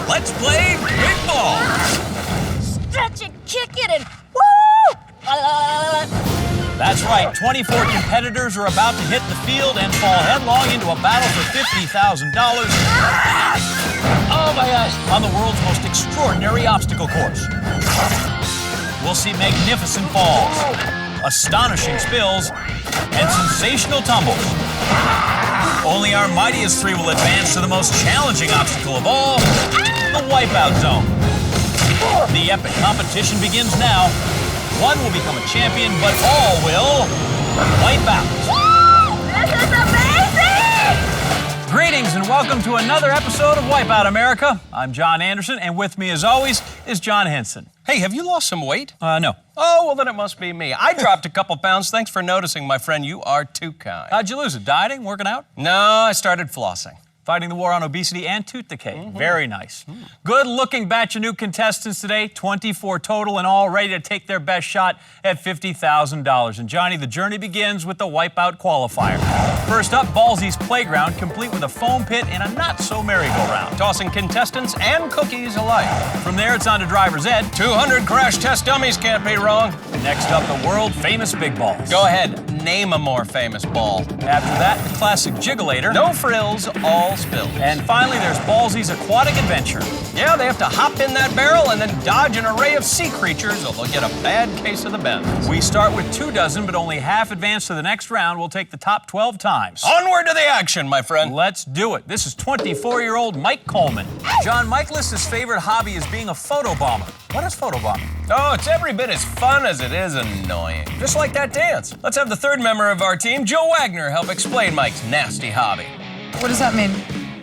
Let's play big ball. Stretch it, kick it, and woo! That's right, 24 competitors are about to hit the field and fall headlong into a battle for $50,000. Oh my gosh! On the world's most extraordinary obstacle course. We'll see magnificent falls, astonishing spills, and sensational tumbles. Only our mightiest three will advance to the most challenging obstacle of all, the Wipeout Zone. The epic competition begins now. One will become a champion, but all will wipe out. This is amazing! Greetings and welcome to another episode of Wipeout America. I'm John Anderson, and with me as always is John Henson. Hey, have you lost some weight? No. Oh, well then it must be me. I dropped a couple pounds. Thanks for noticing, my friend. You are too kind. How'd you lose it? Dieting? Working out? No, I started flossing. Fighting the war on obesity and tooth decay. Very nice. Good-looking batch of new contestants today, 24 total and all ready to take their best shot at $50,000. And Johnny, the journey begins with the Wipeout Qualifier. First up, Ballsy's Playground, complete with a foam pit and a not-so-merry-go-round. Tossing contestants and cookies alike. From there, it's on to driver's ed. 200 crash test dummies can't be wrong. Next up, the world-famous big balls. Go ahead, name a more famous ball. After that, the classic Jiggulator. No frills, all spills. And finally, there's Ballsy's Aquatic Adventure. Yeah, they have to hop in that barrel and then dodge an array of sea creatures or they'll get a bad case of the bends. We start with 24, but only half advance to the next round. We'll take the top 12 times. Onward to the action, my friend. Let's do it. This is 24-year-old Mike Coleman. John, Mike lists his favorite hobby as being a photobomber. What is photobombing? Oh, it's every bit as fun as it is annoying. Just like that dance. Let's have the third member of our team, Joe Wagner, help explain Mike's nasty hobby. What does that mean?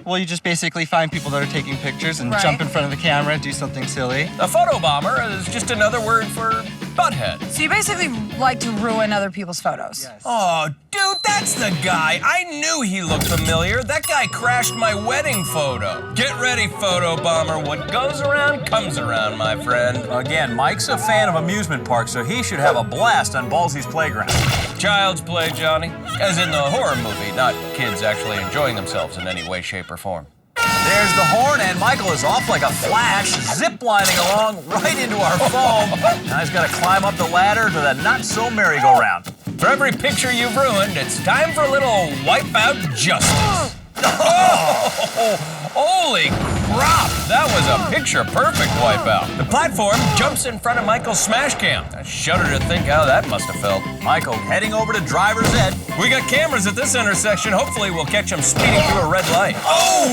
Well, you just basically find people that are taking pictures and Right. jump in front of the camera, do something silly. A photobomber is just another word for butthead. So you basically like to ruin other people's photos? Yes. Oh, dude, that's the guy. I knew he looked familiar. That guy crashed my wedding photo. Get ready, photobomber. What goes around comes around, my friend. Again, Mike's a fan of amusement parks, so he should have a blast on Ballsy's Playground. Child's play, Johnny. As in the horror movie, not kids actually enjoying themselves in any way, shape, or form. There's the horn, and Michael is off like a flash, zip-lining along right into our foam. Now he's got to climb up the ladder to the not-so-merry-go-round. For every picture you've ruined, it's time for a little Wipeout justice. Oh, holy crap! That was a picture-perfect Wipeout. The platform jumps in front of Michael's smash cam. I shudder to think how that must have felt. Michael heading over to driver's ed. We got cameras at this intersection. Hopefully we'll catch him speeding through a red light. Oh,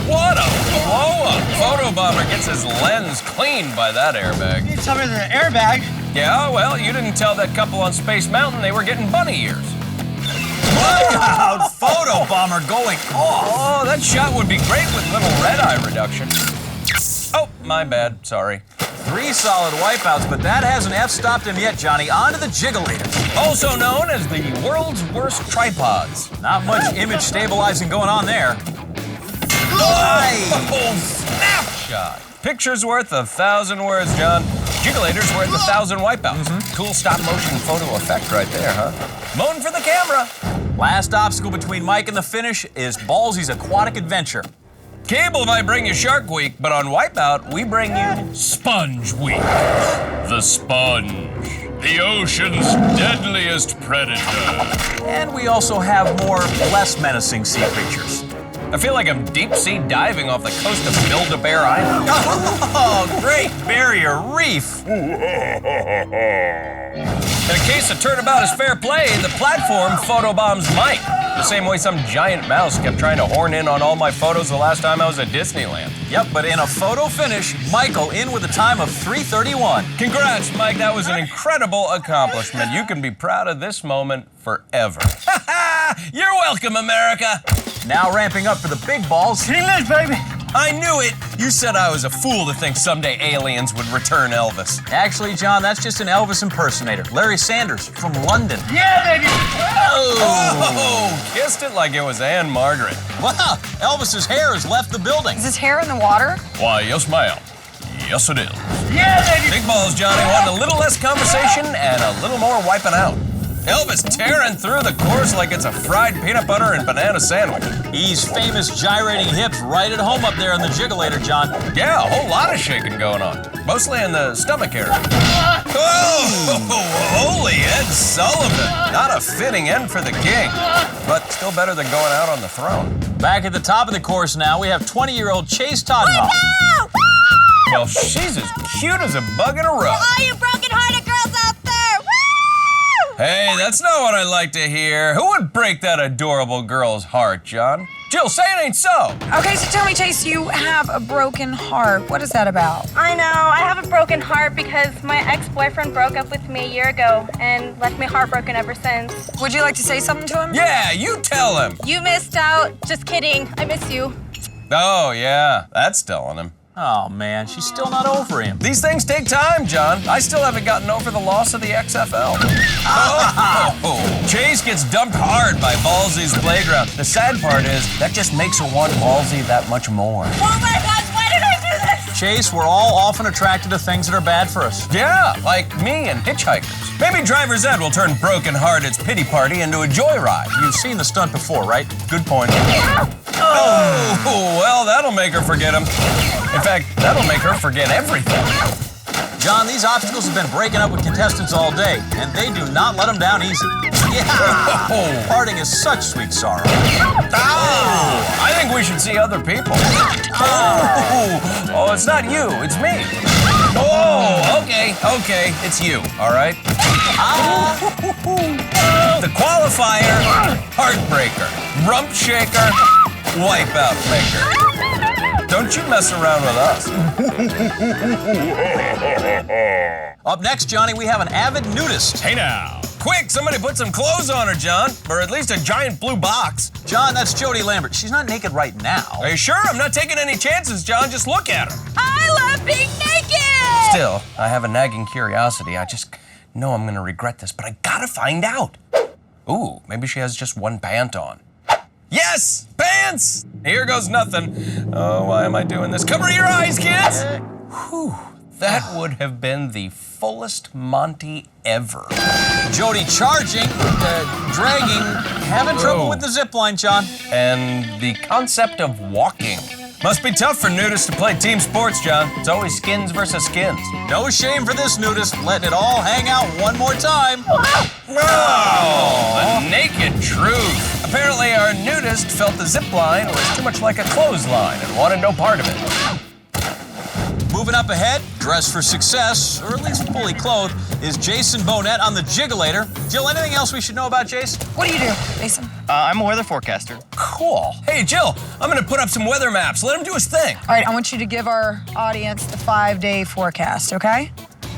what a blow-up. Photobomber gets his lens cleaned by that airbag. You tell me there's an airbag. Yeah, well, you didn't tell that couple on Space Mountain they were getting bunny ears. Wow, photobomber going off. Oh, that shot would be great with little red eye reduction. Oh, my bad, sorry. 3 solid wipeouts, but that hasn't F-stopped him yet, Johnny. On to the Jiggulator. Also known as the world's worst tripods. Not much image stabilizing going on there. Oh, snapshot. Picture's worth 1,000 words, John. Jiggulator's worth 1,000 wipeouts. Cool stop-motion photo effect right there, huh? Moan for the camera. Last obstacle between Mike and the finish is Ballsy's Aquatic Adventure. Cable might bring you Shark Week, but on Wipeout, we bring you Sponge Week. The sponge, the ocean's deadliest predator. And we also have more less menacing sea creatures. I feel like I'm deep-sea diving off the coast of Build-A-Bear Island. Oh, great barrier reef. In a case of turnabout is fair play, the platform photobombs Mike. The same way some giant mouse kept trying to horn in on all my photos the last time I was at Disneyland. Yep, but in a photo finish, Michael in with a time of 3:31. Congrats, Mike. That was an incredible accomplishment. You can be proud of this moment forever. You're welcome, America. Now ramping up for the big balls. English, baby. I knew it. You said I was a fool to think someday aliens would return Elvis. Actually, John, that's just an Elvis impersonator. Larry Sanders from London. Yeah, baby. Oh, kissed it like it was Anne Margaret. Wow, Elvis's hair has left the building. Is his hair in the water? Why, yes, ma'am. Yes, it is. Yeah, baby. Big balls, Johnny. Want a little less conversation and a little more wiping out. Elvis tearing through the course like it's a fried peanut butter and banana sandwich. He's famous gyrating hips right at home up there in the jiggulator, John. Yeah, a whole lot of shaking going on. Mostly in the stomach area. Oh, holy Ed Sullivan. Not a fitting end for the king, but still better than going out on the throne. Back at the top of the course now, we have 20-year-old Chase Tottenham. Well, she's as cute as a bug in a rug. All you broken-hearted girls out there! Woo! Hey, that's not what I like to hear. Who would break that adorable girl's heart, John? Jill, say it ain't so. Okay, so tell me, Chase, you have a broken heart. What is that about? I know. I have a broken heart because my ex-boyfriend broke up with me a year ago and left me heartbroken ever since. Would you like to say something to him? Yeah, you tell him. You missed out. Just kidding. I miss you. Oh, yeah, that's telling him. Oh, man, she's still not over him. These things take time, John. I still haven't gotten over the loss of the XFL. Oh, Chase gets dumped hard by Ballsy's playground. The sad part is, that just makes her want Ballsy that much more. Oh my gosh, why did I do this? Chase, we're all often attracted to things that are bad for us. Yeah, like me and hitchhikers. Maybe Driver's Ed will turn Broken Hearted's pity party into a joyride. You've seen the stunt before, right? Good point. Oh, well, that'll make her forget him. In fact, that'll make her forget everything. John, these obstacles have been breaking up with contestants all day, and they do not let them down easy. Yeah! Parting is such sweet sorrow. Oh, I think we should see other people. Oh, it's not you, it's me. Oh, okay, it's you, all right? The Qualifier, Heartbreaker, Rump Shaker, Wipeout Maker. Don't you mess around with us. Up next, Johnny, we have an avid nudist. Hey now. Quick, somebody put some clothes on her, John. Or at least a giant blue box. John, that's Jody Lambert. She's not naked right now. Are you sure? I'm not taking any chances, John. Just look at her. I love being naked! Still, I have a nagging curiosity. I just know I'm gonna regret this, but I gotta find out. Ooh, maybe she has just one pant on. Yes, pants! Here goes nothing. Oh, why am I doing this? Cover your eyes, kids! Whew, that would have been the fullest Monty ever. Jody charging, dragging, having trouble with the zip line, John. And the concept of walking. Must be tough for nudists to play team sports, John. It's always skins versus skins. No shame for this nudist, letting it all hang out one more time. Oh, the naked truth. Apparently our nudist felt the zip line was too much like a clothesline and wanted no part of it. Moving up ahead, dressed for success, or at least fully clothed, is Jason Bonnet on the Jiggulator. Jill, anything else we should know about Jason? What do you do, Jason? I'm a weather forecaster. Cool. Hey, Jill, I'm gonna put up some weather maps. Let him do his thing. All right, I want you to give our audience the 5-day forecast, okay?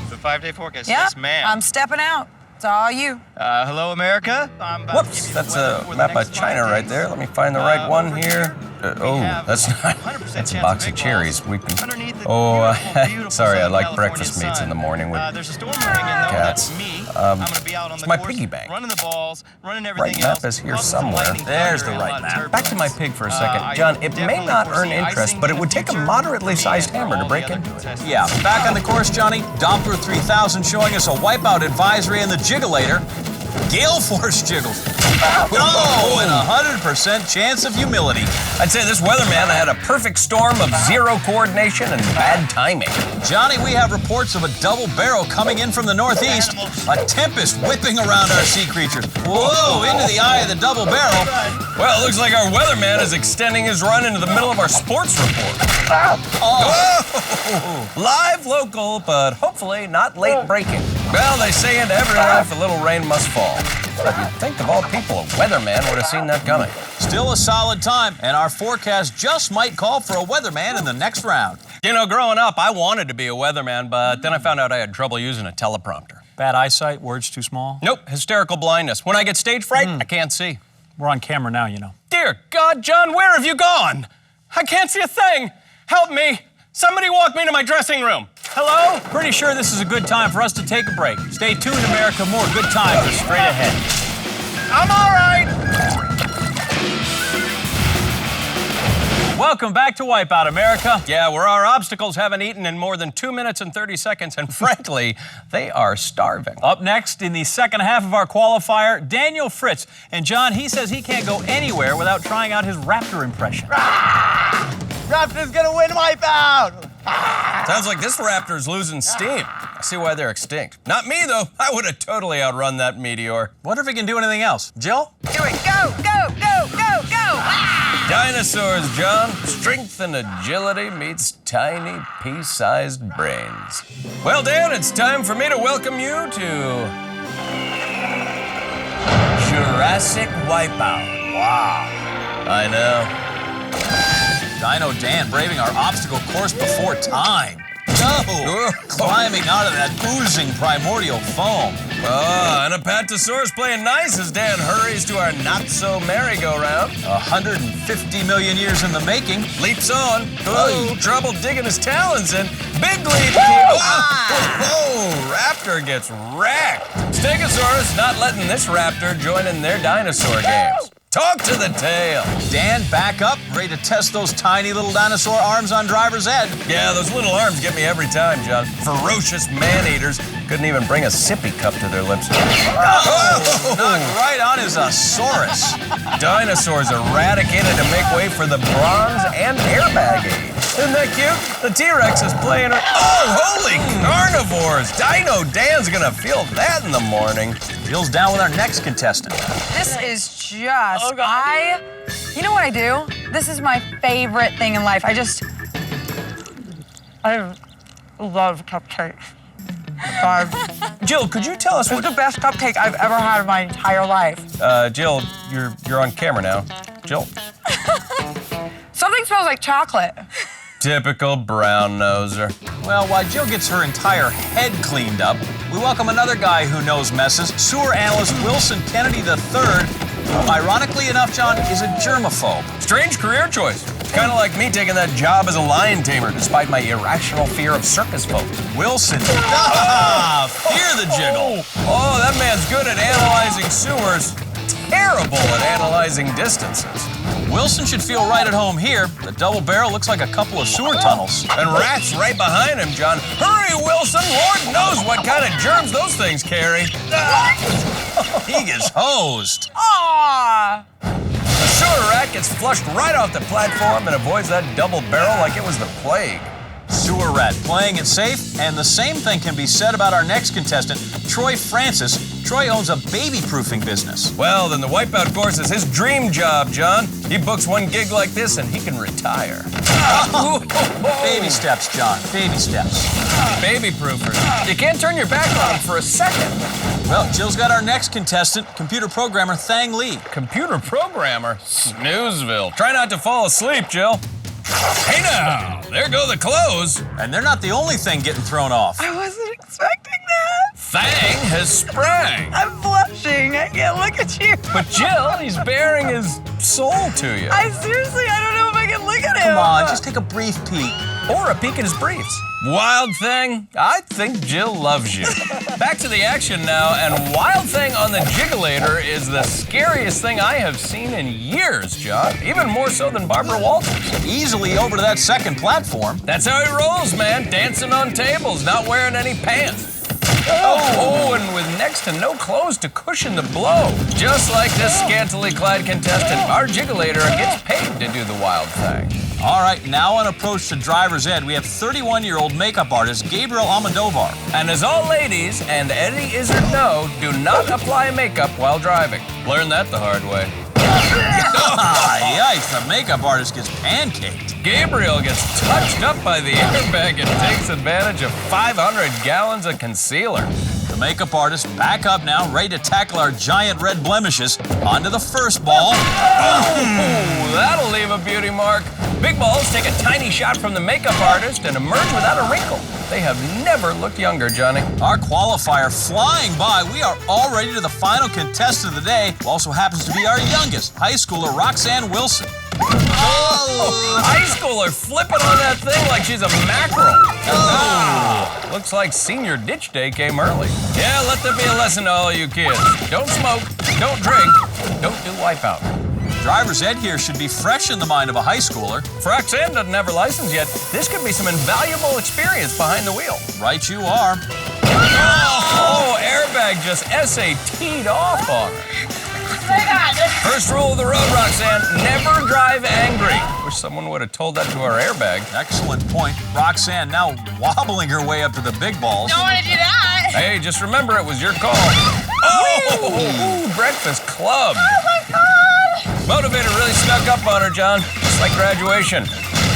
The 5-day forecast. Yeah, Yes, ma'am. I'm stepping out. It's all you. Hello, America. I'm about to give Whoops, you that's the weather a for the map next of China 5 right days. there. Let me find the right one over here. Oh, have that's not. 100% That's a chance box of of big cherries. balls We can. underneath the Oh, beautiful sorry. I Southern like California breakfast meats in the sun. morning with There's a storm running in though. cats. That's me. I'm gonna be out on it's the my course, piggy bank. running the balls, running everything Right else. map is here causing some somewhere. lightning, There's thunder, the and a right lot of map. Back to my pig for a second. I John, it may definitely not earn foresee interest, icing but it in would the take a future moderately for me sized and for hammer to all break the other into it. contestants. Yeah, back on the course, Johnny. Doppler 3000 showing us a wipeout advisory in the Jiggulator. Gale Force jiggles. Oh, and 100% chance of humility. I'd say this weatherman had a perfect storm of zero coordination and bad timing. Johnny, we have reports of a double barrel coming in from the northeast. A tempest whipping around our sea creatures. Whoa, into the eye of the double barrel. Well, it looks like our weatherman is extending his run into the middle of our sports report. Oh, Live, local, but hopefully not late breaking. Well, they say into every life a little rain must fall. But you'd think of all people, a weatherman would have seen that coming. still a solid time, and our forecast just might call for a weatherman in the next round. You know, growing up, I wanted to be a weatherman, but then I found out I had trouble using a teleprompter. Bad eyesight, words too small. Nope, hysterical blindness. When I get stage fright, I can't see. We're on camera now, you know. Dear God, John, where have you gone? I can't see a thing. Help me. Somebody walk me to my dressing room. Hello? Pretty sure this is a good time for us to take a break. Stay tuned, America. More good times are straight ahead. I'm all right. Welcome back to Wipeout America. Yeah, where our obstacles haven't eaten in more than 2 minutes and 30 seconds, and frankly, they are starving. Up next in the second half of our qualifier, Daniel Fritz. And John, he says he can't go anywhere without trying out his raptor impression. Raptor's gonna win Wipeout! Sounds like this raptor's losing steam. I see why they're extinct. Not me, though. I would have totally outrun that meteor. Wonder if he can do anything else. Jill? Do it. Go, go, go, go, go. Dinosaurs, John. Strength and agility meets tiny, pea-sized brains. Well, Dan, it's time for me to welcome you to Jurassic Wipeout. Wow. I know. Dino Dan braving our obstacle course before time. No! Climbing out of that oozing primordial foam. And a Patasaurus playing nice as Dan hurries to our not-so-merry-go-round. 150 million years in the making. Leaps on. Oh, trouble digging his talons in. Big leap. Raptor gets wrecked. Stegosaurus not letting this raptor join in their dinosaur games. Talk to the tail. Dan, back up, ready to test those tiny little dinosaur arms on driver's ed. Yeah, those little arms get me every time, John. Ferocious man-eaters couldn't even bring a sippy cup to their lips. Knocked right on his Asaurus. Dinosaurs eradicated to make way for the bronze and airbag age. Isn't that cute? The T-Rex is playing her. Oh, holy carnivores! Dino Dan's gonna feel that in the morning. Jill's down with our next contestant. This is just, you know what I do? This is my favorite thing in life. I love cupcakes. Jill, could you tell us It's the best cupcake I've ever had in my entire life. Jill, you're on camera now. Jill? Something smells like chocolate. Typical brown noser. Well, while Jill gets her entire head cleaned up, we welcome another guy who knows messes, sewer analyst Wilson Kennedy III, who, ironically enough, John, is a germaphobe. Strange career choice. Kind of like me taking that job as a lion tamer, despite my irrational fear of circus folk. Wilson, fear the jiggle. Oh, that man's good at analyzing sewers. Terrible at analyzing distances. Wilson should feel right at home here. The double barrel looks like a couple of sewer tunnels. And rats right behind him, John. Hurry, Wilson! Lord knows what kind of germs those things carry. He gets hosed. Aww. The sewer rat gets flushed right off the platform and avoids that double barrel like it was the plague. Sewer rat playing it safe, and the same thing can be said about our next contestant, Troy Francis. Troy owns a baby-proofing business. Well, then the Wipeout course is his dream job, John. He books one gig like this and he can retire. Baby steps, John, baby steps. Baby proofers. You can't turn your back on him for a second. Well, Jill's got our next contestant, computer programmer Thang Lee. Computer programmer? Snoozeville. Try not to fall asleep, Jill. Hey now, there go the clothes. And they're not the only thing getting thrown off. I wasn't expecting that. Thang has sprang. I'm blushing. I can't look at you. But Jill, he's bearing his soul to you. I don't know if I can look at him. Come on, just take a brief peek. Or a peek at his briefs. Wild Thing, I think Jill loves you. Back to the action now, and Wild Thing on the Jiggulator is the scariest thing I have seen in years, John. Even more so than Barbara Walters. Easily over to that second platform. That's how he rolls, man. Dancing on tables, not wearing any pants. Oh, and with next to no clothes to cushion the blow. Just like this scantily clad contestant, our Jiggulator gets paid to do the Wild Thing. All right, now on approach to driver's ed, we have 31-year-old makeup artist Gabriel Almodovar. And as all ladies and Eddie Izzard know, do not apply makeup while driving. Learn that the hard way. Yikes, the makeup artist gets pancaked. Gabriel gets touched up by the airbag and takes advantage of 500 gallons of concealer. The makeup artist back up now, ready to tackle our giant red blemishes. Onto the first ball. Oh, that'll leave a beauty mark. Big balls take a tiny shot from the makeup artist and emerge without a wrinkle. They have never looked younger, Johnny. Our qualifier flying by. We are already to the final contestant of the day, who also happens to be our youngest, high schooler Roxanne Wilson. Oh, high schooler flipping on that thing like she's a mackerel. Oh, looks like senior ditch day came early. Yeah, let there be a lesson to all you kids. Don't smoke, don't drink, don't do Wipeout. Driver's ed here should be fresh in the mind of a high schooler. If Roxanne doesn't have her license yet, this could be some invaluable experience behind the wheel. Right you are. Oh, airbag just SAT'd off on her. First rule of the road, Roxanne, never drive angry. Wish someone would have told that to our airbag. Excellent point. Roxanne now wobbling her way up to the big balls. Don't want to do that. Hey, just remember it was your call. Oh, breakfast club. Oh my God. Motivator really snuck up on her, John. Just like graduation.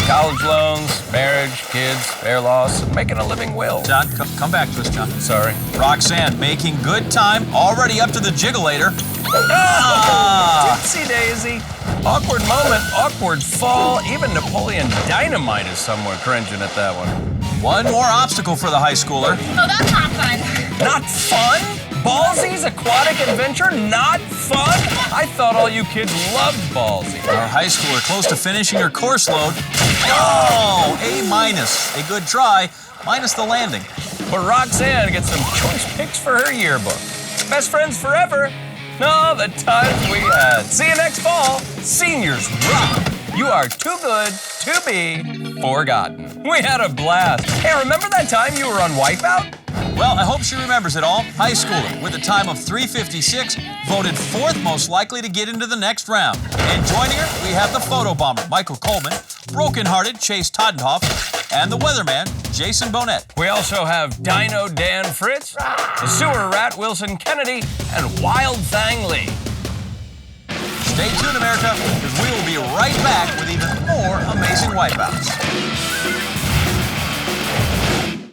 College loans, marriage, kids, fair loss, making a living will. John, come back to us, John. Sorry. Roxanne making good time, already up to the jiggulator. Dipsy daisy. Awkward moment, awkward fall. Even Napoleon Dynamite is somewhere cringing at that one. One more obstacle for the high schooler. Oh, that's not fun. Not fun? Ballsy's aquatic adventure not fun? I thought all you kids loved Ballsy. Our high schooler close to finishing her course load. Oh, A-. A good try, minus the landing. But Roxanne gets some choice picks for her yearbook. Best friends forever. No, the times we had. See you next fall. Seniors rock. You are too good to be forgotten. We had a blast. Hey, remember that time you were on Wipeout? Well, I hope she remembers it all. High schooler with a time of 3:56, voted 4th most likely to get into the next round. And joining her, we have the photo bomber, Michael Coleman, broken-hearted Chase Toddenhoff, and the weatherman, Jason Bonnet. We also have Dino Dan Fritz, the sewer rat Wilson Kennedy, and Wild Thang Lee. Stay tuned, America, because we will be right back with even more amazing Wipeouts.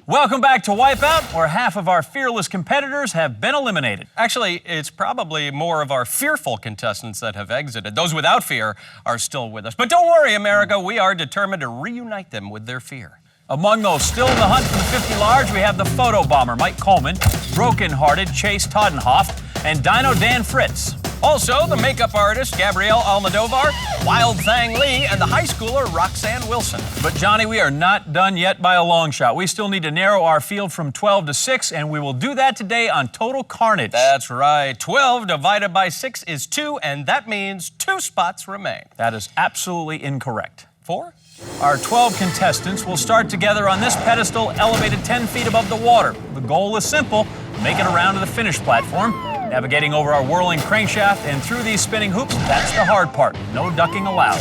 Welcome back to Wipeout, where half of our fearless competitors have been eliminated. Actually, it's probably more of our fearful contestants that have exited. Those without fear are still with us. But don't worry, America, we are determined to reunite them with their fear. Among those still in the hunt for the 50 large, we have the photo bomber, Mike Coleman, broken-hearted Chase Toddenhoff, and Dino Dan Fritz. Also, the makeup artist, Gabrielle Almodovar, Wild Thang Lee, and the high schooler, Roxanne Wilson. But Johnny, we are not done yet by a long shot. We still need to narrow our field from 12 to 6, and we will do that today on Total Carnage. That's right. 12 divided by 6 is 2, and that means 2 spots remain. That is absolutely incorrect. 4? Our 12 contestants will start together on this pedestal elevated 10 feet above the water. The goal is simple: make it around to the finish platform. Navigating over our whirling crankshaft and through these spinning hoops, that's the hard part. No ducking allowed.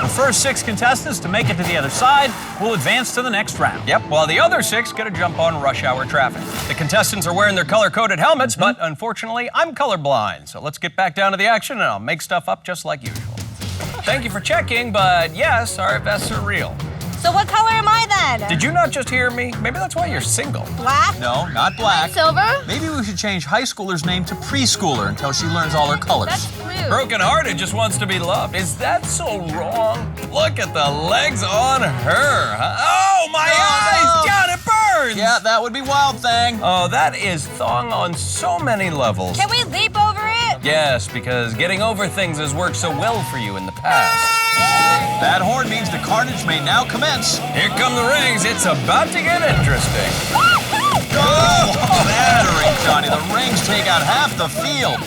The first 6 contestants to make it to the other side will advance to the next round. Yep, while the other 6 get a jump on rush hour traffic. The contestants are wearing their color-coded helmets, but unfortunately, I'm colorblind. So let's get back down to the action, and I'll make stuff up just like usual. Thank you for checking, but yes, our vests are real. So what color am I then? Did you not just hear me? Maybe that's why you're single. Black? No, not black. Silver? Maybe we should change high schooler's name to preschooler until she learns all her colors. That's blue. Broken-hearted just wants to be loved. Is that so wrong? Look at the legs on her. Huh? Oh, my eyes! no. John, it burns! Yeah, that would be Wild Thang. Oh, that is thong on so many levels. Can we leap over it? Yes, because getting over things has worked so well for you in the past. That horn means the carnage may now commence. Here come the rings. It's about to get interesting. Oh, battering, Johnny. The rings take out half the field.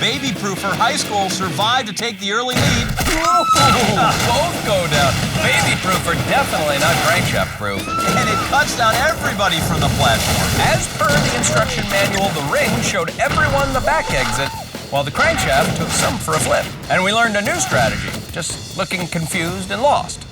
Baby-proofer high school survived to take the early lead. Both go down. Baby-proofer, definitely not crankshaft-proof. And it cuts down everybody from the platform. As per the instruction manual, the ring showed everyone the back exit, while the crankshaft took some for a flip. And we learned a new strategy, just looking confused and lost.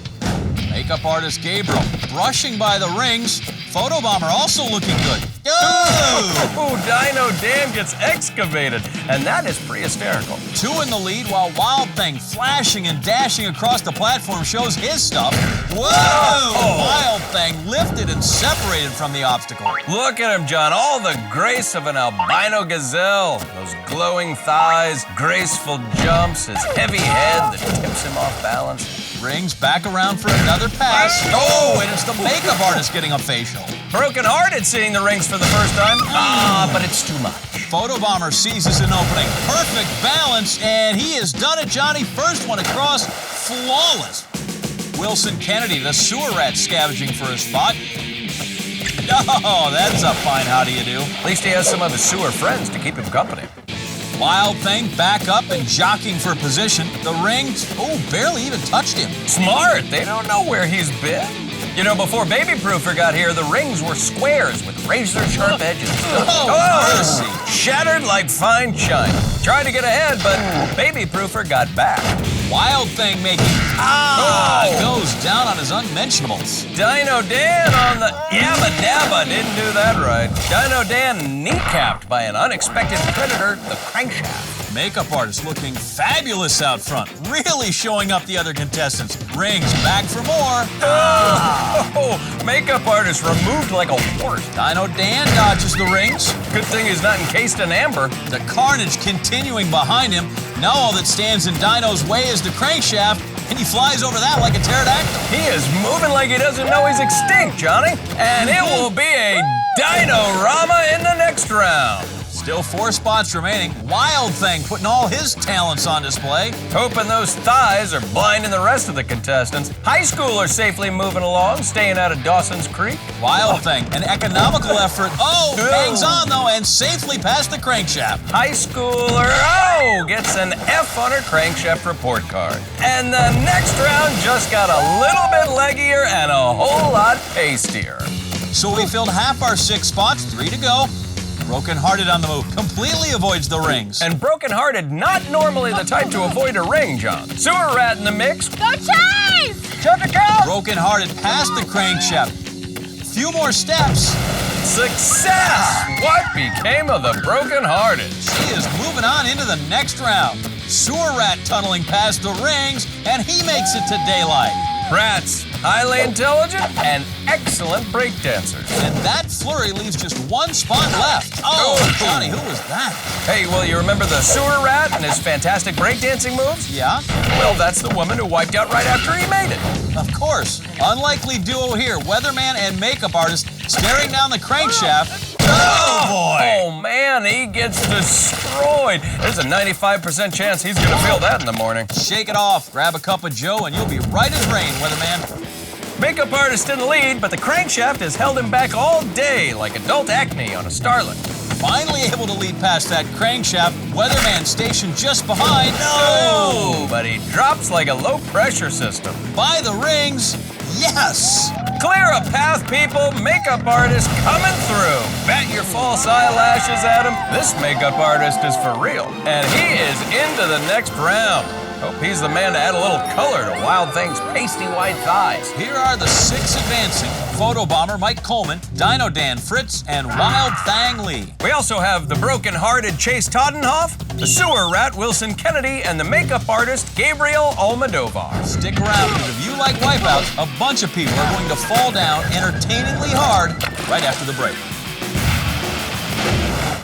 Makeup artist Gabriel brushing by the rings. Photo bomber also looking good. Oh! Dino Dan gets excavated, and that is pretty hysterical. 2 in the lead, while Wild Thing flashing and dashing across the platform shows his stuff. Whoa! Wild Thing lifted and separated from the obstacle. Look at him, John. All the grace of an albino gazelle. Those glowing thighs, graceful jumps, his heavy head that tips him off balance. Rings back around for another pass. Oh, and it's the makeup artist getting a facial. Broken-hearted seeing the rings for the first time. But it's too much. Photo bomber seizes an opening. Perfect balance, and he has done it, Johnny. First one across, flawless. Wilson Kennedy, the sewer rat, scavenging for his spot. Oh, that's a fine how do you do. At least he has some of his sewer friends to keep him company. Wild Thing back up and jockeying for position. The rings, barely even touched him. Smart. They don't know where he's been. You know, before Baby Proofer got here, the rings were squares with razor-sharp edges. Oh, Shattered like fine china. Tried to get ahead, but Baby Proofer got back. Wild Thing making goes down on his unmentionables. Dino Dan on the yabba dabba didn't do that right. Dino Dan kneecapped by an unexpected predator, the crankshaft. Makeup artist looking fabulous out front, really showing up the other contestants. Rings back for more. Makeup artist removed like a horse. Dino Dan dodges the rings. Good thing he's not encased in amber. The carnage continuing behind him. Now all that stands in Dino's way is the crankshaft, and he flies over that like a pterodactyl. He is moving like he doesn't know he's extinct, Johnny. And it will be a Dino-rama in the next round. Still 4 spots remaining. Wild Thing putting all his talents on display. Hoping those thighs are blinding the rest of the contestants. High schoolers safely moving along, staying out of Dawson's Creek. Wild Thing, an economical effort. Hangs on though and safely past the crankshaft. High schooler, gets an F on her crankshaft report card. And the next round just got a little bit leggier and a whole lot pastier. So we filled half our 6 spots, 3 to go. Broken Hearted on the move, completely avoids the rings. And Broken Hearted, not normally the type to avoid a ring, John. Sewer Rat in the mix. Go Chase! Chuck it out! Broken Hearted past the crankshaft. Few more steps. Success! What became of the Broken Hearted? She is moving on into the next round. Sewer Rat tunneling past the rings, and he makes it to daylight. Rats, highly intelligent and excellent breakdancers. And that flurry leaves just 1 spot left. Johnny, who was that? Hey, well, you remember the Sewer Rat and his fantastic breakdancing moves? Yeah? Well, that's the woman who wiped out right after he made it. Of course. Unlikely duo here, weatherman and makeup artist staring down the crankshaft. Oh, boy! Oh, man, he gets destroyed. There's a 95% chance he's gonna feel that in the morning. Shake it off, grab a cup of Joe, and you'll be right as rain, weatherman. Makeup artist in the lead, but the crankshaft has held him back all day like adult acne on a starlet. Finally able to lead past that crankshaft, weatherman stationed just behind. No! But he drops like a low-pressure system. By the rings, yes! Clear a path, people. Makeup artist coming through. Bet your false eyelashes at him. This makeup artist is for real. And he is into the next round. Hope he's the man to add a little color to Wild Thing's pasty white thighs. Here are the 6 advancing. Photo Bomber Mike Coleman, Dino Dan Fritz, and Wild Thang Lee. We also have the broken-hearted Chase Toddenhoff, the Sewer Rat Wilson Kennedy, and the makeup artist Gabriel Almodovar. Stick around, because if you like Wipeouts, a bunch of people are going to fall down entertainingly hard right after the break.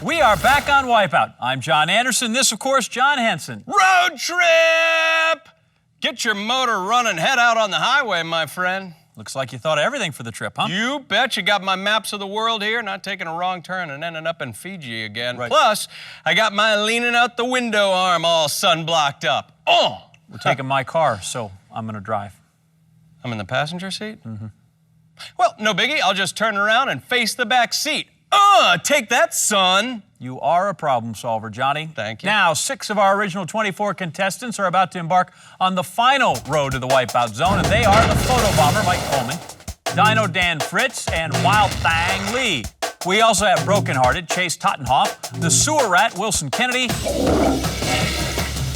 We are back on Wipeout. I'm John Anderson. This, of course, John Henson. Road trip! Get your motor running, head out on the highway, my friend. Looks like you thought of everything for the trip, huh? You bet. You got my maps of the world here, not taking a wrong turn and ending up in Fiji again. Right. Plus, I got my leaning out the window arm all sun-blocked up. Oh! We're taking my car, so I'm going to drive. I'm in the passenger seat? Mm-hmm. Well, no biggie. I'll just turn around and face the back seat. Take that, son. You are a problem solver, Johnny. Thank you. Now, 6 of our original 24 contestants are about to embark on the final road to the Wipeout Zone, and they are the Photo Bomber Mike Coleman, Dino Dan Fritz, and Wild Thang Lee. We also have Broken Hearted Chase Tottenhoff, the Sewer Rat Wilson Kennedy,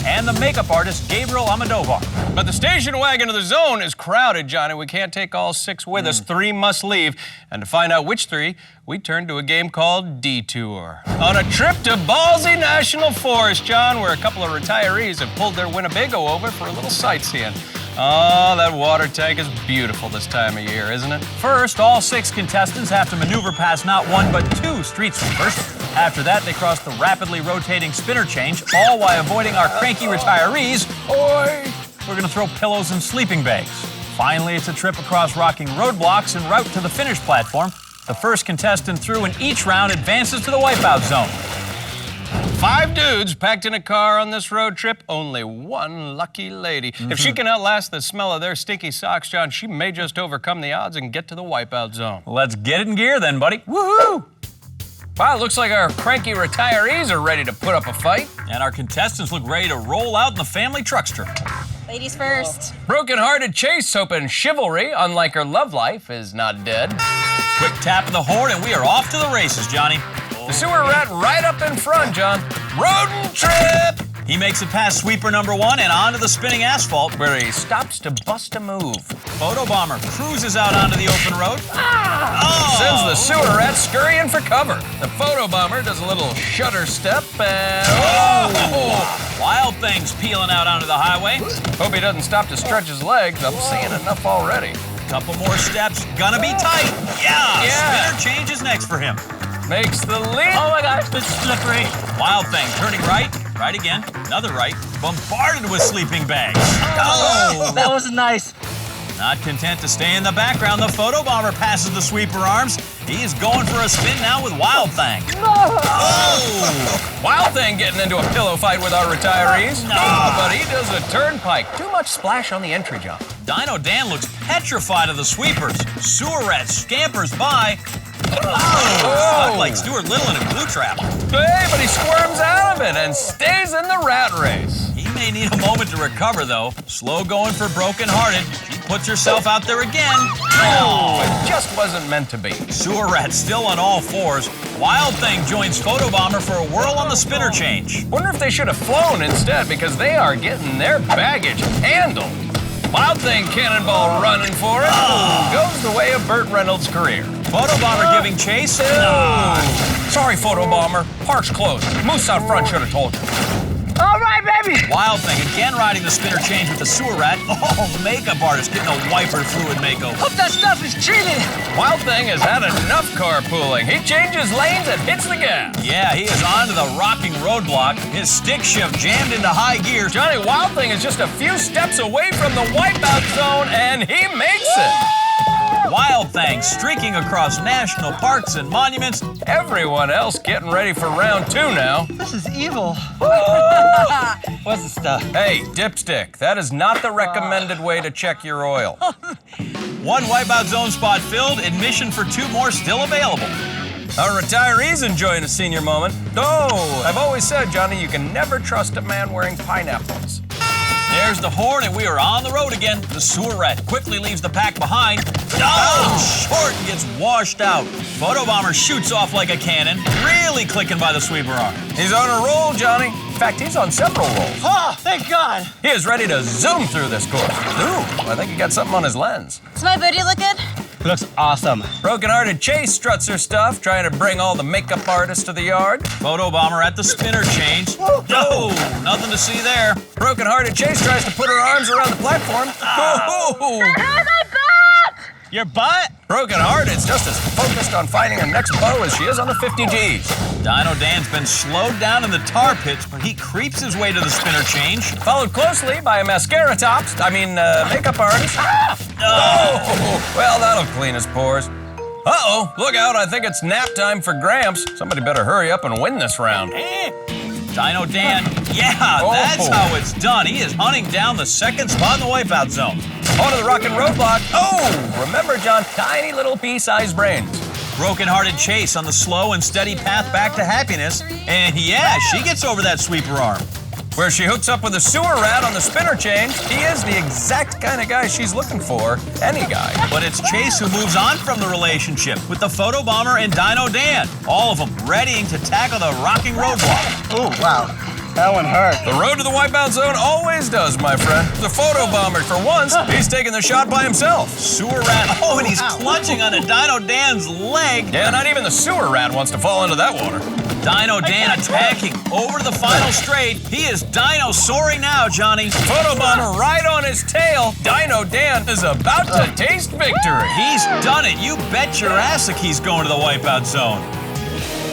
and the makeup artist Gabriel Almodovar. But the station wagon of the zone is crowded, Johnny. We can't take all 6 with us. 3 must leave. And to find out which 3, we turn to a game called Detour. On a trip to Ballsy National Forest, John, where a couple of retirees have pulled their Winnebago over for a little sightseeing. Oh, that water tank is beautiful this time of year, isn't it? First, all 6 contestants have to maneuver past not 1 but 2 street sweepers. After that, they cross the rapidly rotating spinner change, all while avoiding our cranky retirees. Oi! We're going to throw pillows and sleeping bags. Finally, it's a trip across rocking roadblocks en route to the finish platform. The first contestant through in each round advances to the Wipeout Zone. 5 dudes packed in a car on this road trip, only 1 lucky lady. If she can outlast the smell of their stinky socks, John, she may just overcome the odds and get to the Wipeout Zone. Let's get it in gear then, buddy. Woohoo! Wow, looks like our cranky retirees are ready to put up a fight. And our contestants look ready to roll out in the family truckster. Ladies first. Broken-hearted Chase hoping chivalry, unlike her love life, is not dead. Quick tap of the horn and we are off to the races, Johnny. The sewer rat right up in front, John. Rodent trip! He makes it past sweeper number 1 and onto the spinning asphalt, Where he stops to bust a move. Photobomber cruises out onto the open road. Sends the sewer rat scurrying for cover. The photobomber does a little shutter step and... Oh! Wild Thing's peeling out onto the highway. Hope he doesn't stop to stretch his legs. I'm seeing enough already. Couple more steps, gonna be tight. Yeah! Yeah. Spinner change is next for him. Makes the leap. Oh my gosh, it's slippery. Wild Thing turning right, right again, another right, bombarded with sleeping bags. Oh! That was nice. Not content to stay in the background, the photobomber passes the sweeper arms. He's going for a spin now with Wild Thing. Oh! Wild Thing getting into a pillow fight with our retirees. Oh, but he does a turnpike. Too much splash on the entry jump. Dino Dan looks petrified of the sweepers. Sewer Rat scampers by. Oh! Stuck like Stuart Little in a glue trap. Hey, but he squirms out of it and stays in the rat race. He may need a moment to recover, though. Slow going for Broken Hearted. She puts herself out there again. Oh, it just wasn't meant to be. Sewer Rat still on all fours. Wild Thing joins Photobomber for a whirl on the spinner change. Wonder if they should have flown instead because they are getting their baggage handled. Wild Thing cannonball running for it. Goes the way of Burt Reynolds' career. Photobomber giving chase. Sorry, Photobomber. Park's closed. Moose out front should have told you. All right, baby. Wild Thing again riding the spinner change with the Sewer Rat. Oh, makeup artist getting a wiper fluid makeover. Hope that stuff is treated. Wild Thing has had enough carpooling. He changes lanes and hits the gas. Yeah, he is onto the rocking roadblock. His stick shift jammed into high gear. Johnny Wild Thing is just a few steps away from the wipeout zone, and he makes it. Wild Thing streaking across national parks and monuments. Everyone else getting ready for round 2 now. This is evil. What's the stuff? Hey, Dipstick, that is not the recommended way to check your oil. One wipeout zone spot filled, admission for 2 more still available. Our retirees enjoying a senior moment. Oh, I've always said, Johnny, you can never trust a man wearing pineapples. There's the horn, and we are on the road again. The Sewer Rat quickly leaves the pack behind. Oh, short and gets washed out. Photobomber shoots off like a cannon, really clicking by the sweeper arm. He's on a roll, Johnny. In fact, he's on several rolls. Oh, thank God. He is ready to zoom through this course. Ooh, I think he got something on his lens. Does my booty look good? Looks awesome. Broken-hearted Chase struts her stuff, trying to bring all the makeup artists to the yard. Photobomber at the spinner change. No, nothing to see there. Broken-hearted Chase tries to put her arms around the platform. Your butt? Broken-hearted's just as focused on finding her next bow as she is on the 50 Gs. Dino Dan's been slowed down in the tar pits, but he creeps his way to the spinner change. Followed closely by a mascara makeup artist. Oh, well, that'll clean his pores. Uh-oh, look out, I think it's nap time for Gramps. Somebody better hurry up and win this round. Dino Dan, yeah, that's how it's done. He is hunting down the second spot in the wipeout zone. Onto the rockin' roadblock. Oh, remember, John, tiny little pea-sized brains. Broken-hearted Chase on the slow and steady path back to happiness. And yeah, she gets over that sweeper arm. Where she hooks up with a Sewer Rat on the spinner change. He is the exact kind of guy she's looking for. Any guy. But it's Chase who moves on from the relationship with the Photobomber and Dino Dan. All of them readying to tackle the rocking roadblock. Oh, wow. That one hurt. The road to the wipeout zone always does, my friend. The Photobomber, for once, he's taking the shot by himself. Sewer Rat, oh, and he's clutching on a Dino Dan's leg. Yeah, not even the Sewer Rat wants to fall into that water. Dino Dan attacking over the final straight. He is Dino soaring now, Johnny. Photobomber right on his tail. Dino Dan is about to taste victory. He's done it. You bet your assic he's going to the wipeout zone.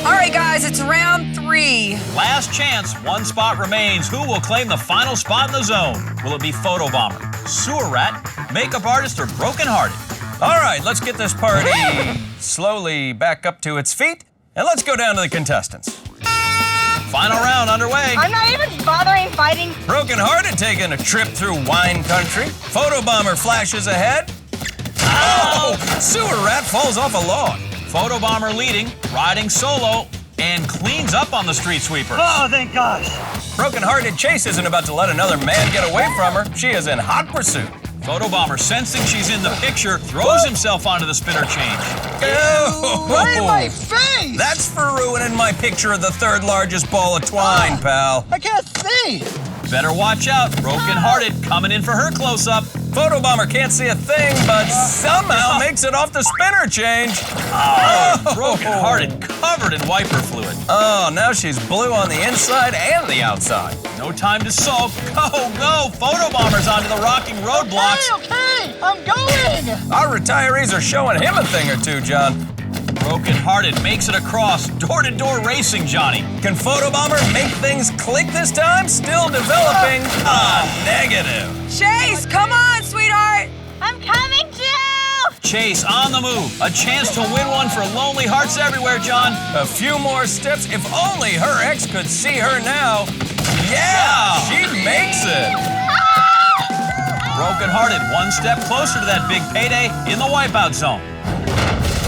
All right, guys, it's round 3. Last chance, 1 spot remains. Who will claim the final spot in the zone? Will it be Photobomber, Sewer Rat, makeup artist, or Broken Hearted? All right, let's get this party slowly back up to its feet, and let's go down to the contestants. Final round underway. I'm not even bothering fighting. Broken Hearted taking a trip through wine country. Photobomber flashes ahead. Oh! Sewer Rat falls off a log. Photobomber leading, riding solo, and cleans up on the street sweeper. Oh, thank gosh. Broken-hearted Chase isn't about to let another man get away from her. She is in hot pursuit. Photobomber, sensing she's in the picture, throws himself onto the spinner change. Oh, Right in my face! that's for ruining my picture of the third largest ball of twine, pal. I can't see! Better watch out. Broken-hearted coming in for her close-up. Photobomber can't see a thing, but somehow makes it off the spinner change. Broken-hearted covered in wiper fluid. Oh, now she's blue on the inside and the outside. No time to sulk. Go, go! Photobomber's onto the rocking roadblocks. Okay, I'm going! Our retirees are showing him a thing or two, John. Broken-hearted makes it across. Door-to-door racing, Johnny. Can Photobomber make things click this time? Still developing. Negative. Chase, come on, sweetheart. I'm coming too! Chase on the move. A chance to win one for lonely hearts everywhere, John. A few more steps. If only her ex could see her now. Yeah, she makes it. Broken-hearted, one step closer to that big payday in the wipeout zone.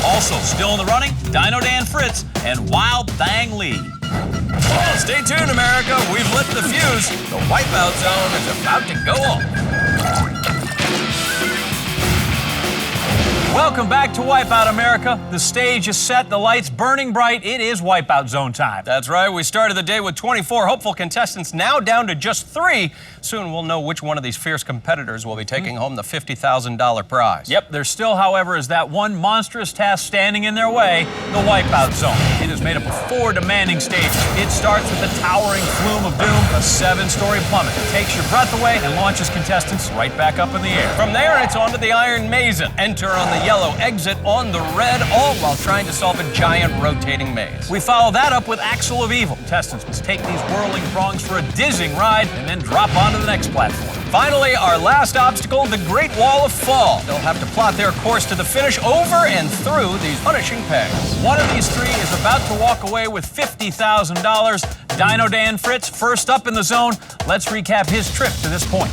Also, still in the running, Dino Dan Fritz and Wild Thang Lee. Well, stay tuned, America. We've lit the fuse. The wipeout zone is about to go off. Welcome back to Wipeout America. The stage is set, the lights burning bright. It is Wipeout Zone time. That's right. We started the day with 24 hopeful contestants, now down to just 3. Soon we'll know which one of these fierce competitors will be taking home the $50,000 prize. Yep, there still, however, is that one monstrous task standing in their way, the Wipeout Zone. It is made up of 4 demanding stages. It starts with the towering flume of doom, a 7-story plummet that takes your breath away and launches contestants right back up in the air. From there, it's on to the Iron Mason. Enter on the yellow, exit on the red, all while trying to solve a giant rotating maze. We follow that up with Axle of Evil. Contestants must take these whirling prongs for a dizzying ride and then drop onto the next platform. Finally, our last obstacle, the Great Wall of Fall. They'll have to plot their course to the finish over and through these punishing pegs. One of these 3 is about to walk away with $50,000. Dino Dan Fritz, first up in the zone. Let's recap his trip to this point.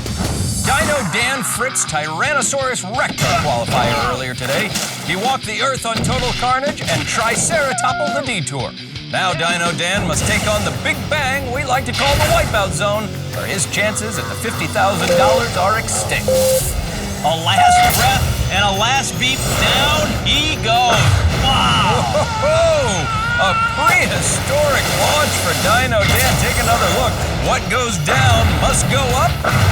Dino Dan Fritz Tyrannosaurus wrecked our qualifier earlier today. He walked the earth on total carnage and triceratoppled the Detour. Now Dino Dan must take on the big bang we like to call the Wipeout Zone, where his chances at the $50,000 are extinct. A last breath and a last beat. Down he goes. Wow! Whoa! A prehistoric launch for Dino Dan. Take another look. What goes down must go up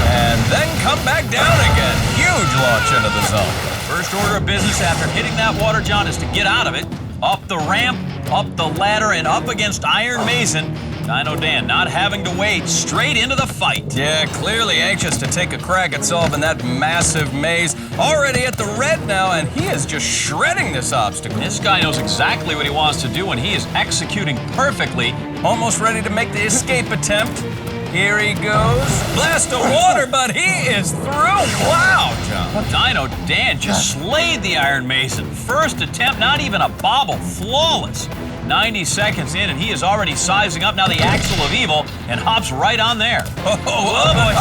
and then come back down again. Huge launch into the zone. First order of business after hitting that water, John, is to get out of it. Up the ramp, up the ladder, and up against Iron Mason. Dino Dan not having to wait, straight into the fight. Yeah, clearly anxious to take a crack at solving that massive maze. Already at the red now, and he is just shredding this obstacle. This guy knows exactly what he wants to do, and he is executing perfectly. Almost ready to make the escape attempt. Here he goes. Blast of water, but he is through. Wow, John. Dino Dan just slayed the Iron Mason. First attempt, not even a bobble, flawless. 90 seconds in, and he is already sizing up now the Axle of Evil and hops right on there. Oh, boy.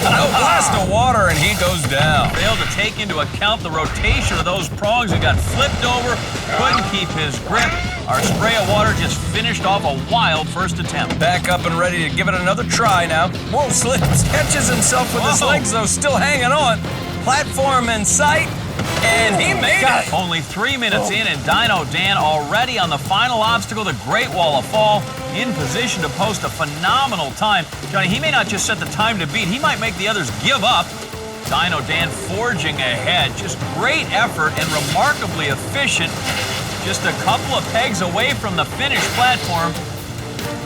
No blast of water, and he goes down. Failed to take into account the rotation of those prongs and got flipped over. Couldn't keep his grip. Our spray of water just finished off a wild first attempt. Back up and ready to give it another try now. Whoa, slips, catches himself with his legs, though, still hanging on. Platform in sight, and he made it. Only 3 minutes in, and Dino Dan already on the final obstacle, the Great Wall of Fall, in position to post a phenomenal time. Johnny, he may not just set the time to beat, he might make the others give up. Dino Dan forging ahead, just great effort and remarkably efficient. Just a couple of pegs away from the finish platform.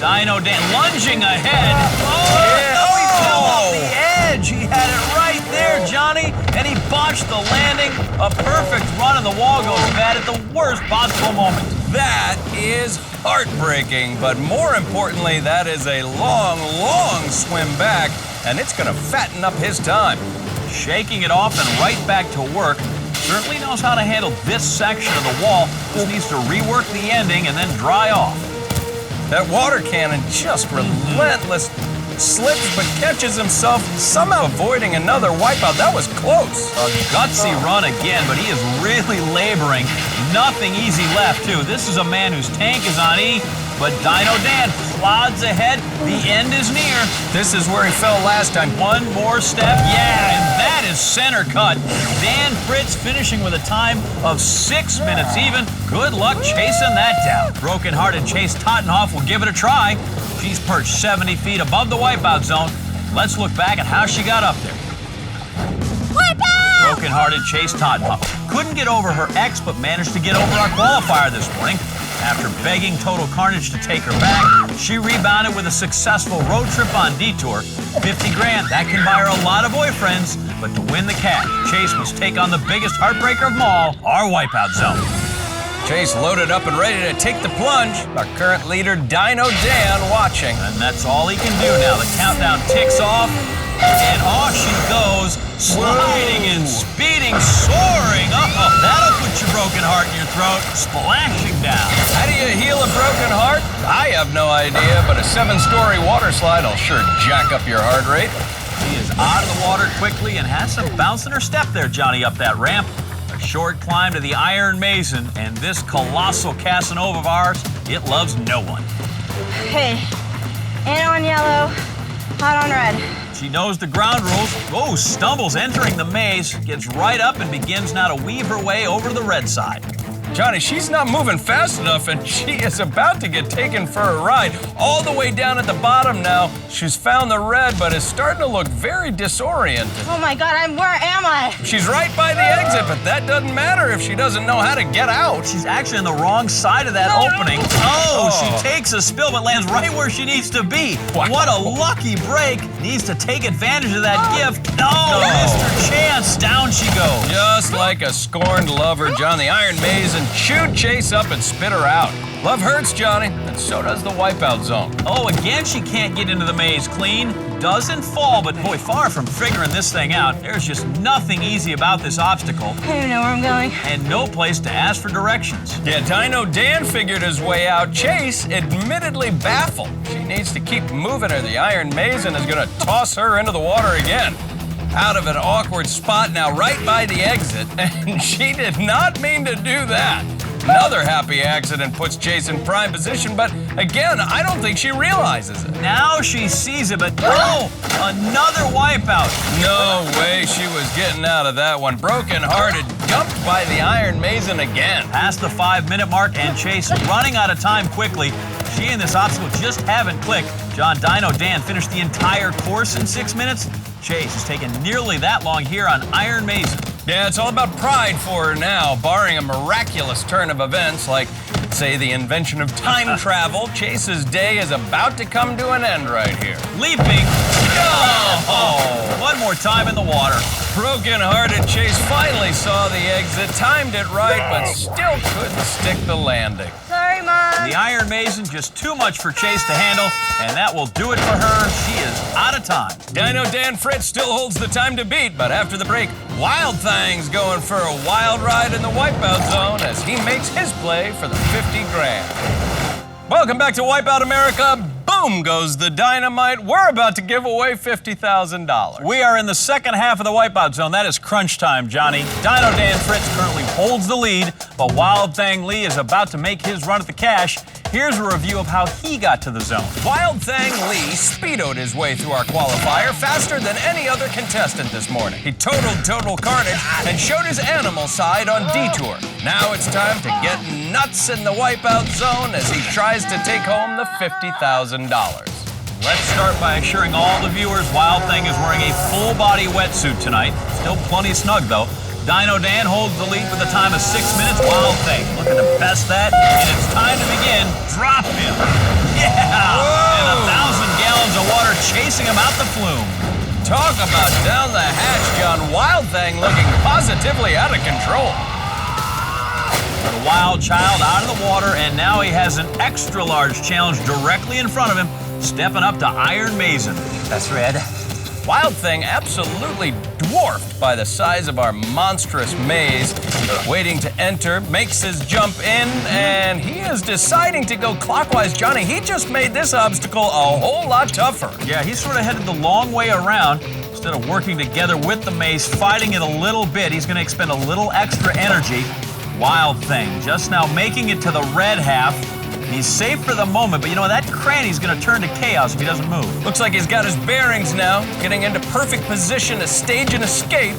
Dino Dan lunging ahead. He fell off the edge. He had it right there, Johnny, and he botched the landing. A perfect run, and the wall goes bad at the worst possible moment. That is heartbreaking, but more importantly, that is a long, long swim back, and it's going to fatten up his time. Shaking it off and right back to work. Certainly knows how to handle this section of the wall. Just needs to rework the ending and then dry off. That water cannon just relentless. slips but catches himself, somehow avoiding another wipeout. That was close. A gutsy run again, but he is really laboring. Nothing easy left, too. This is a man whose tank is on E, but Dino Dan plods ahead. The end is near. This is where he fell last time. One more step. Yeah, and that is center cut. Dan Fritz finishing with a time of 6 minutes even. Good luck chasing that down. Broken-hearted Chase Tottenhoff will give it a try. She's perched 70 feet above the wipeout zone. Let's look back at how she got up there. Wipeout! Broken-hearted Chase Tottenhoff couldn't get over her ex, but managed to get over our qualifier this morning. After begging Total Carnage to take her back, she rebounded with a successful road trip on Detour. 50 grand, that can buy her a lot of boyfriends, but to win the cash, Chase must take on the biggest heartbreaker of them all, our wipeout zone. Chase loaded up and ready to take the plunge. Our current leader, Dino Dan, watching. And that's all he can do now. The countdown ticks off, and off she goes, sliding and speeding, soaring. Uh-oh, that'll put your broken heart in your throat, splashing down. How do you heal a broken heart? I have no idea, but a 7-story water slide will sure jack up your heart rate. She is out of the water quickly and has some bounce in her step there, Johnny, up that ramp. A short climb to the Iron Mason, and this colossal Casanova of ours, it loves no one. Hey, Anna on yellow, hot on red. She knows the ground rules. Oh, stumbles entering the maze, gets right up and begins now to weave her way over to the red side. Johnny, she's not moving fast enough, and she is about to get taken for a ride. All the way down at the bottom now. She's found the red, but is starting to look very disoriented. Oh my God, where am I? She's right by the exit, but that doesn't matter if she doesn't know how to get out. She's actually on the wrong side of that opening. Oh, she takes a spill, but lands right where she needs to be. Wow. What a lucky break. Needs to take advantage of that gift. No, missed her chance. Down she goes. Just like a scorned lover, John, the Iron Mason chewed Chase up and spit her out. Love hurts, Johnny, and so does the wipeout zone. Oh, again, she can't get into the maze clean. Doesn't fall, but boy, far from figuring this thing out. There's just nothing easy about this obstacle. I don't even know where I'm going. And no place to ask for directions. Yeah, Dino Dan figured his way out. Chase, admittedly baffled. She needs to keep moving or the Iron Mason is gonna toss her into the water again. Out of an awkward spot now right by the exit, and she did not mean to do that. Another happy accident puts Chase in prime position, but again, I don't think she realizes it. Now she sees it, but oh, another wipeout. No way she was getting out of that one. Broken-hearted, dumped by the Iron Mason again. Past the 5-minute mark, and Chase running out of time quickly. She and this obstacle just haven't clicked. John Dino Dan finished the entire course in 6 minutes. Chase has taken nearly that long here on Iron Mason. Yeah, it's all about pride for her now, barring a miraculous turn of events like, say, the invention of time travel. Chase's day is about to come to an end right here. Leaping. Oh, one more time in the water. Broken-hearted Chase finally saw the exit, timed it right, but still couldn't stick the landing. Sorry, Mom. The Iron Mason, just too much for Chase to handle, and that will do it for her. She is out of time. Dino Dan Fritz still holds the time to beat, but after the break, Wild Thing's going for a wild ride in the wipeout zone as he makes his play for the 50 grand. Welcome back to Wipeout America. Boom goes the dynamite. We're about to give away $50,000. We are in the second half of the wipeout zone. That is crunch time, Johnny. Dino Dan Fritz currently holds the lead, but Wild Thing Lee is about to make his run at the cash. Here's a review of how he got to the zone. Wild Thing Lee speedoed his way through our qualifier faster than any other contestant this morning. He totaled Total Carnage and showed his animal side on Detour. Now it's time to get nuts in the wipeout zone as he tries to take home the $50,000. Let's start by assuring all the viewers Wild Thing is wearing a full-body wetsuit tonight. Still plenty snug, though. Dino Dan holds the lead with a time of 6 minutes. Wild Thing looking to best that, and it's time to begin. Drop him. Yeah! And 1,000 gallons of water chasing him out the flume. Talk about down the hatch, John. Wild Thing looking positively out of control. The wild child out of the water, and now he has an extra-large challenge directly in front of him, stepping up to Iron Mason. That's red. Wild Thing absolutely dwarfed by the size of our monstrous maze. Waiting to enter, makes his jump in, and he is deciding to go clockwise. Johnny, he just made this obstacle a whole lot tougher. Yeah, he's sort of headed the long way around. Instead of working together with the maze, fighting it a little bit, he's going to expend a little extra energy. Wild Thing just now making it to the red half. He's safe for the moment, but you know, that cranny's going to turn to chaos if he doesn't move. Looks like he's got his bearings now, getting into perfect position to stage an escape.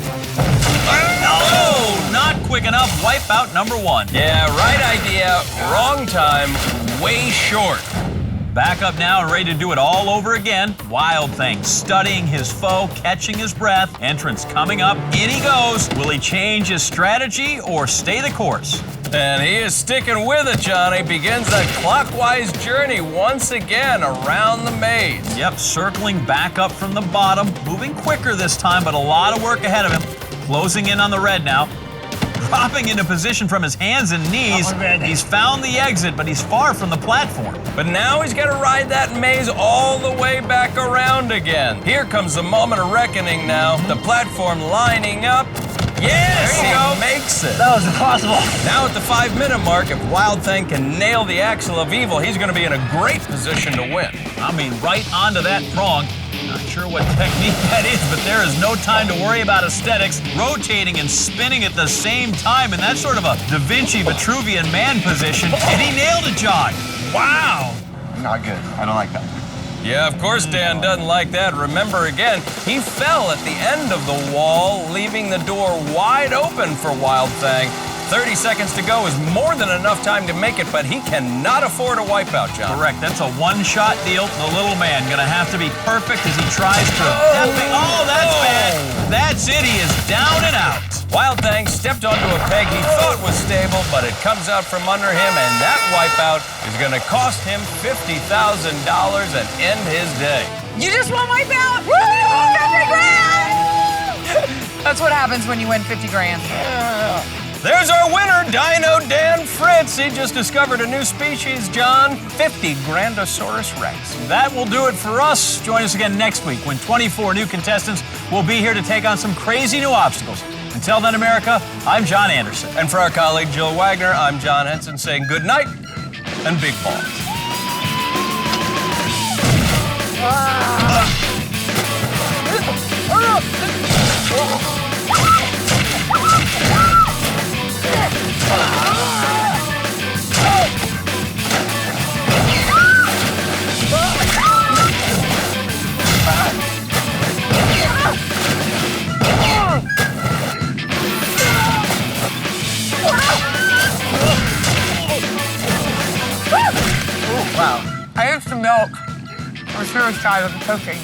Oh, not quick enough. Wipeout number 1. Yeah, right idea, wrong time, way short. Back up now and ready to do it all over again. Wild Thing studying his foe, catching his breath. Entrance coming up. In he goes. Will he change his strategy or stay the course? And he is sticking with it, Johnny. Begins that clockwise journey once again around the maze. Yep, circling back up from the bottom. Moving quicker this time, but a lot of work ahead of him. Closing in on the red now. Dropping into position from his hands and knees. He's found the exit, but he's far from the platform. But now he's got to ride that maze all the way back around again. Here comes the moment of reckoning now. The platform lining up. Yes, he makes it. That was impossible. Now at the 5-minute mark, if Wild Thing can nail the axle of evil, he's going to be in a great position to win. I mean, right onto that prong. Not sure what technique that is, but there is no time to worry about aesthetics. Rotating and spinning at the same time, and that's sort of a Da Vinci Vitruvian man position. And he nailed it, John. Wow. Not good. I don't like that. Yeah, of course Dan doesn't like that. Remember again, he fell at the end of the wall, leaving the door wide open for Wild Thing. 30 seconds to go is more than enough time to make it, but he cannot afford a wipeout, John. Correct. That's a one-shot deal. The little man gonna have to be perfect as he tries to... Oh, that's bad. That's it. He is down and out. Wild Thing stepped onto a peg he thought was stable, but it comes out from under him, and that wipeout is going to cost him $50,000 and end his day. You just won Wipeout! Woo! 50 grand! That's what happens when you win 50 grand. There's our winner, Dino Dan Fritz. He just discovered a new species, John, 50 Grandosaurus Rex. That will do it for us. Join us again next week when 24 new contestants will be here to take on some crazy new obstacles. Until then, America, I'm John Anderson. And for our colleague Jill Wagner, I'm John Henson saying good night and big balls. Wow. I used to milk for suicide of the cooking.